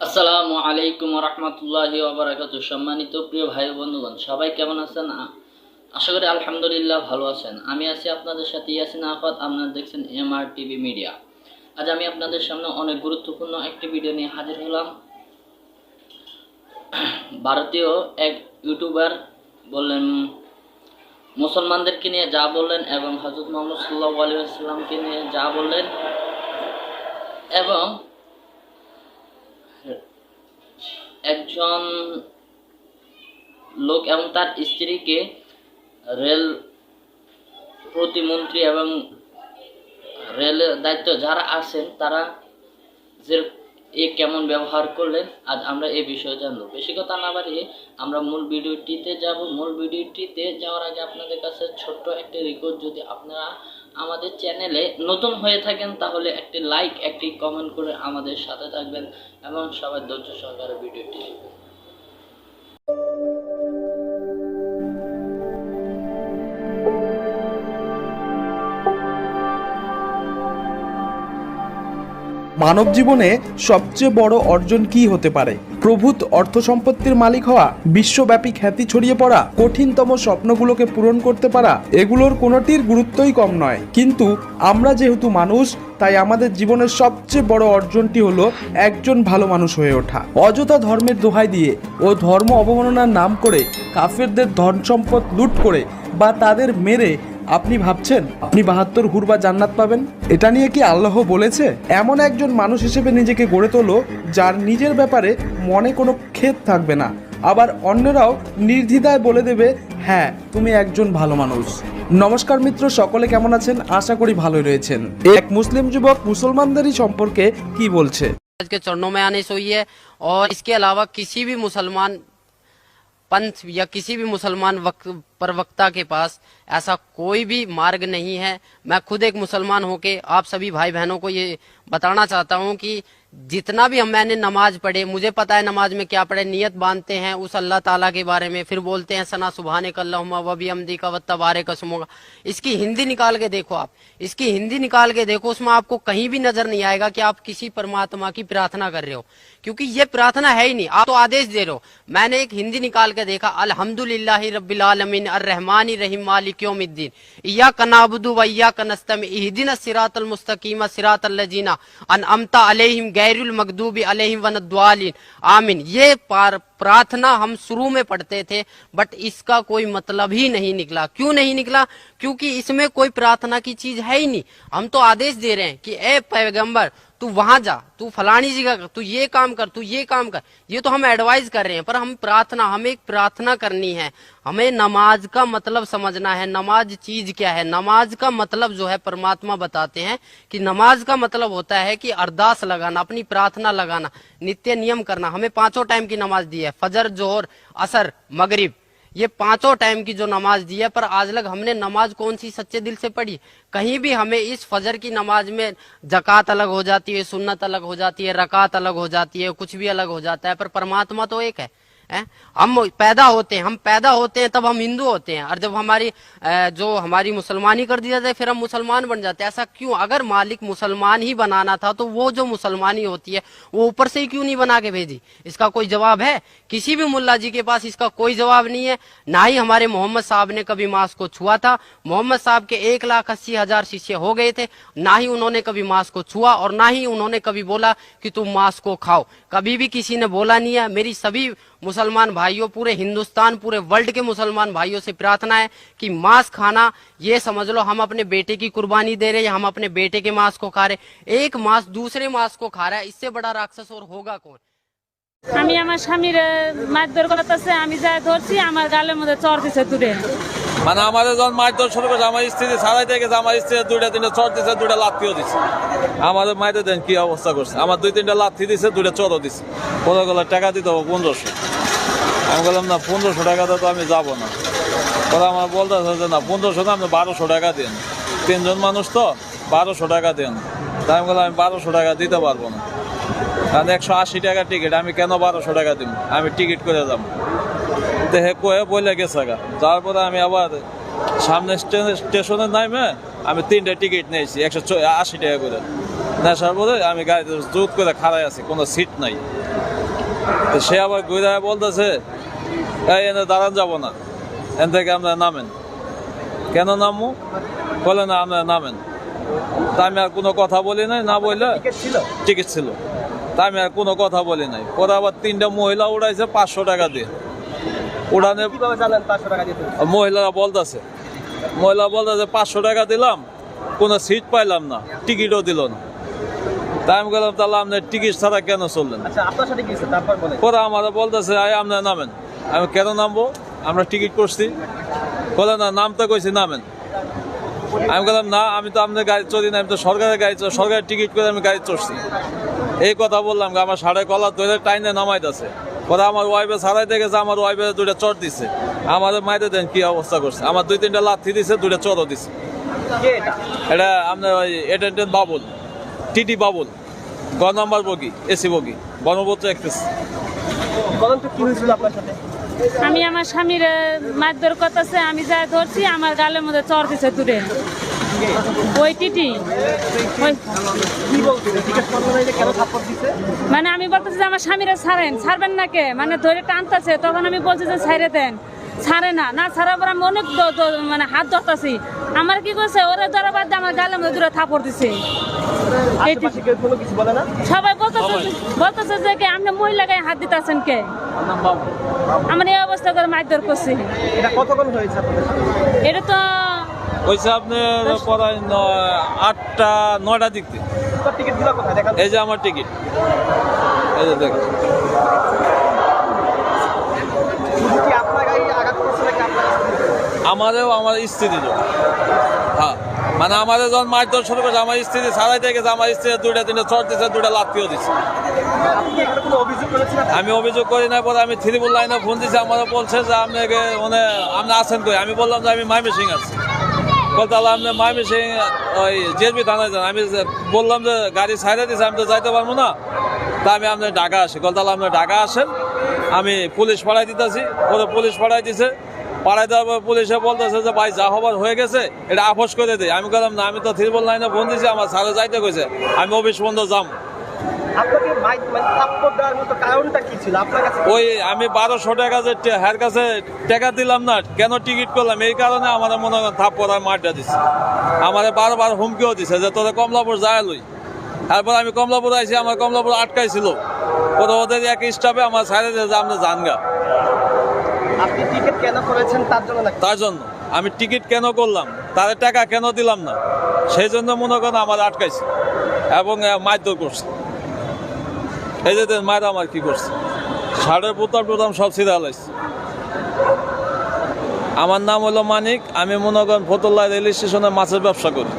আসসালামু আলাইকুম রহমতুল্লাহি ওয়া সম্মানিত প্রিয় ভাই বন্ধুগণ, সবাই কেমন আছেন? আশা করি আলহামদুলিল্লাহ ভালো আছেন। আমি আছি আপনাদের সাথে ইয়াসিন আফাত। আপনারা দেখছেন এমআর টিভি মিডিয়া। আজ আমি আপনাদের সামনে অনেক গুরুত্বপূর্ণ একটি ভিডিও নিয়ে হাজির হলাম। ভারতীয় এক ইউটিউবার বললেন, মুসলমানদেরকে নিয়ে যা বললেন এবং হযরত মুহাম্মদ সাল্লাল্লাহু আলাইহি ওয়াসাল্লামকে নিয়ে যা বললেন এবং একজন লোক এবং তার স্ত্রীকে রেল প্রতিমন্ত্রী এবং রেলের দায়িত্ব যারা আছেন তারা যে কেমন ব্যবহার করলেন, আজ আমরা এই বিষয়ে জানবো। বেশি কথা না বাড়িয়ে আমরা মূল ভিডিওটিতে যাব। মূল ভিডিওটিতে যাওয়ার আগে আপনাদের কাছে ছোট্ট একটি রিকোয়েস্ট, যদি আপনারা আমাদের চ্যানেলে নতুন হয়ে থাকেন তাহলে একটি লাইক একটি কমেন্ট করে আমাদের সাথে থাকবেন এবং সবাই ধৈর্য সহকারে ভিডিওটি দেখবেন। মানব জীবনে সবচেয়ে বড় অর্জন কি হতে পারে? প্রভূত অর্থ সম্পত্তির মালিক হওয়া, বিশ্বব্যাপী খ্যাতি ছড়িয়ে পড়া, কঠিনতম স্বপ্নগুলোকে পূরণ করতে পারা, এগুলোর কোনোটির গুরুত্বই কম নয়। কিন্তু আমরা যেহেতু মানুষ, তাই আমাদের জীবনের সবচেয়ে বড় অর্জনটি হলো একজন ভালো মানুষ হয়ে ওঠা। অযথা ধর্মের দোহাই দিয়ে ও ধর্ম অবমাননার নাম করে কাফেরদের ধন সম্পদ লুট করে বা তাদের মেরে আপনি ভাবছেন আপনি 72 হুর বা জান্নাত পাবেন? এটা নিয়ে কি আল্লাহ বলেছে? এমন একজন মানুষ হিসেবে নিজেকে গড়ে তোলো যার নিজের ব্যাপারে মনে কোনো খেদ থাকবে না, আবার অন্যরাও নির্দ্বিধায় বলে দেবে, হ্যাঁ তুমি একজন ভালো মানুষ। নমস্কার মিত্র, সকলে কেমন আছেন? আশা করি ভালোই রয়েছেন। এক মুসলিম যুবক মুসলমানদেরই সম্পর্কে কি বলছে। आज के चरणों में आनी चाहिए और इसके अलावा किसी भी मुसलमान पंथ या किसी भी मुसलमान प्रवक्ता के पास ऐसा कोई भी मार्ग नहीं है। मैं खुद एक मुसलमान होके आप सभी भाई बहनों को ये बताना चाहता हूँ कि जितना भी मैंने नमाज पढ़े, मुझे पता है नमाज में क्या पढ़े, नियत बांधते हैं उस अल्लाह ताला के बारे में, फिर बोलते हैं सना सुबहानक अल्लाहुम्मा व बिहम्दिका व तबारक अस्मुका। इसकी हिंदी निकाल के देखो, आप इसकी हिंदी निकाल के देखो, उसमें आपको कहीं भी नजर नहीं आएगा कि आप किसी परमात्मा की प्रार्थना कर रहे हो, क्योंकि ये प्रार्थना है ही नहीं, आप तो आदेश दे रहे हो। मैंने एक हिंदी निकाल के देखा, अल्हम्दुलिल्लाहि रब्बिल आलमीन अर्रहमानिर रहीम मालिक यौमिद्दीन इय्याका नअबुदु व इय्याका नस्तईन इहदिनस सिरातल मुस्तकीम सिरातल लजीना अनअमता अलैहिम गैरुल मगदूबी अलैहिम वनद्वालिन आमीन। ये प्रार्थना हम शुरू में पढ़ते थे, बट इसका कोई मतलब ही नहीं निकला। क्यों नहीं निकला? क्योंकि इसमें कोई प्रार्थना की चीज है ही नहीं। हम तो आदेश दे रहे हैं कि ए पैगंबर तू वहां जा, तू फलानी जगह, तू ये काम कर, तू ये काम कर, ये तो हम एडवाइस कर रहे हैं। पर हम प्रार्थना, हमें एक प्रार्थना करनी है, हमें नमाज का मतलब समझना है। नमाज चीज क्या है? नमाज का मतलब जो है परमात्मा बताते हैं कि नमाज का मतलब होता है कि अरदास लगाना, अपनी प्रार्थना लगाना, नित्य नियम करना। हमें 5 टाइम की नमाज दी है, फजर, जोहर, असर, मगरिब, ये 5 टाइम की जो नमाज दी है, पर आज लग हमने नमाज कौन सी सच्चे दिल से पढ़ी? कहीं भी हमें इस फजर की नमाज में जकात अलग हो जाती है, सुन्नत अलग हो जाती है, रकात अलग हो जाती है, कुछ भी अलग हो जाता है, पर परमात्मा तो एक है। हम पैदा होते हैं तब हम हिंदू होते हैं, और जब हमारी मुसलमानी कर दिया जाए फिर हम मुसलमान बन जाते हैं। ऐसा क्यों? अगर मालिक मुसलमान ही बनाना था तो वो जो मुसलमानी होती है वो ऊपर से ही क्यों नहीं बना के भेजी? इसका कोई जवाब है? किसी भी मुल्ला जी के पास इसका कोई जवाब नहीं है। ना ही हमारे मोहम्मद साहब ने कभी मांस को छुआ था। मोहम्मद साहब के 1,80,000 शिष्य हो गए थे, ना ही उन्होंने कभी मांस को छुआ और ना ही उन्होंने कभी बोला कि तुम मांस को खाओ। कभी भी किसी ने बोला नहीं है। मेरी सभी मुसलमान भाइयों, पूरे हिंदुस्तान, पूरे वर्ल्ड के मुसलमान भाइयों से प्रार्थना है कि मांस खाना, ये समझ लो हम अपने बेटे की कुर्बानी दे रहे हैं, हम अपने बेटे के मांस को खा रहे। एक मांस दूसरे मांस को खा रहा है, इससे बड़ा राक्षस और होगा कौन? আমি আমার স্বামীর মারধর করতেছে, আমি যা ধরছি আমার গালের মধ্যে চর দিছে দূরে। মানে আমাদের যখন মারধর শুরু করেছে, আমার স্ত্রী ছাড়াইতে গেছে, আমার স্ত্রী 2-3টা চর দিছে, 2টা লাথিও দিছে। আমাদের মাইতে দেন কি অবস্থা করছে, আমার 2-3টা লাথি দিছে, 2টা চরও দিছে। পরে গেলে টাকা দিতে হবে 1500। আমি বললাম না 1500 টাকাতে তো আমি যাবো না। পরে আমার বলতেছে যে না 1500 না, আপনি 1200 টাকা দিন, 3 জন মানুষ তো 1200 টাকা দিন। তাই আমি বললাম আমি 1200 টাকা দিতে পারবো না, কারণ 180 টাকা টিকিট, আমি কেন 1200 টাকা দিব? আমি টিকিট করে যাবো। দেখে কয়ে বলে গেছে গা। তারপরে আমি আবার সামনে স্টেশনে নামে আমি 3টা টিকিট নিয়েছি 180 টাকা করে। নেশার পরে আমি গাড়িতে জোর করে খাড়াই আছি, কোনো সিট নাই। তো সে আবার ঘুরে বলতেছে এই এনে দাঁড়ান যাবো না, এন থেকে আপনারা নামেন। কেন নামবো? বলে না আপনারা নামেন। তা আমি আর কোনো কথা বলি নাই, না বললে টিকিট ছিল, তা আমি আর কোনো কথা বলি নাই। পরে আবার 3টা মহিলা উড়াইছে 500 টাকা দিয়ে। উড়ানে মহিলারা বলতেছে 500 টাকা দিলাম, কোনো সিট পাইলাম না, টিকিটও দিল না। তাই আমি বললাম তাহলে আপনার টিকিট ছাড়া কেন চললেন? পরে আমার বলতেছে আপনারা নামেন। আমি কেন নামবো? আমরা টিকিট করছি। বলে না নামতে কইছি, নামেন। আমি বললাম না, আমি তো আপনার গাড়ি চড়ি না, আমি তো সরকারের গাড়ি চড়ি, সরকারের টিকিট করে আমি গাড়ি চড়ছি। এই কথা বললাম, আমার সাড়ে কলার ধরে টাইনে নামাইতেছে। পরে আমার ওয়াইফে ছাড়াইতে গেছে, আমার ওয়াইফে 2টা চট দিছে। আমাদের মাইতে দেন কি অবস্থা করছে, আমার 2-3টা লাথি দিছে, 2টা চটও দিছে। এটা আপনার ওই অ্যাটেন্ডেন্ট বাবুল, টিটি বাবুল, গ নম্বর বগি, এসি বগি, ব্রহ্মপুত্র এক্সপ্রেস। আমি আমার স্বামীর মারধর করতেছে, আমি যা ধরছি আমার গালের মধ্যে চর দিছে দূরে ওই টিটি। মানে আমি বলতেছি যে আমার স্বামীরা ছাড়বেন না কে, মানে ধরে টানতেছে। তখন আমি বলছি যে ছাইরে দেন, ছাড়ে না, না ছাড়ার পর আমি অনেক মানে হাত ধরতেছি। আমার কি করছে, ওরা ধরা বাদ দিয়ে আমার গালের মধ্যে দূরে থাপড় দিছে। সবাই বলতেছে যে কে আপনি মহিলা গায়ে হাত দিতেছেন কে, আমার এই অবস্থা করে মারধর করছি। এটা তো হয়েছে আপনার পড়ায় 8টা-9টা দিক থেকে। এই যে আমার টিকিট, এই যে দেখেন। আমারও আমার স্ত্রী দিল, হ্যাঁ, মানে আমাদের যখন মারধর শুরু করেছে, আমার স্ত্রী ছাড়াইতে গেছে, আমার স্ত্রী 2-3টা চট দিচ্ছে, 2টা লাথিও দিচ্ছে। আমি অভিযোগ করি না। পরে আমি 3 লাইনে ফোন দিচ্ছি, আমারও বলছে যে আপনাকে মানে আপনি আছেন কই? আমি বললাম যে আমি ময়মনসিং আছি। বলতে তাহলে আপনি ময়মনসিং ওই জেএসবি থানায় যান। আমি বললাম যে গাড়ি ছাইড়ে দিচ্ছে, আমি তো যাইতে পারবো না, তা আমি আপনার ঢাকা আসি। তাহলে আপনি ঢাকা আসেন, আমি পুলিশ পাঠাই দিতেছি। ওরা পুলিশ পাঠাই দিছে। পাড়ায় দেওয়ার পর পুলিশে বলতেছে যে ভাই যা হবার হয়ে গেছে, এটা আপোষ করে দেয়। আমি বললাম না, আমি তো 3 লাইনে ফোন দিয়েছি, আমার স্যারে যাইতে কইছে, আমি অফিস বন্ধ যাম। ওই আমি 1200 টাকা যে হের কাছে টাকা দিলাম না, কেন টিকিট করলাম, এই কারণে আমার মনে হয় থাপ্পড় আর মারটা দিচ্ছে। আমার বারবার হুমকিও দিছে যে তোরা কমলাপুর যায় লই। তারপর আমি কমলাপুর আইছি, আমার কমলাপুর আটকাইছিল। পরে ওদের এক স্টাফে আমার ছাড়ে যে আপনি জানগা। তার জন্য আমি টিকিট কেন করলাম, তাদের টাকা কেন দিলাম না, সেই জন্য মনে করেন আমার আটকাইছে এবং মারধর করছে। এই যে মায়ের আমার কি করছে, শার্টের বোতাম সব ছিঁড়ে হালাইছে। আমার নাম হলো মানিক, আমি মনে করেন ফতুল্লাহ রেল স্টেশনে মাছের ব্যবসা করি।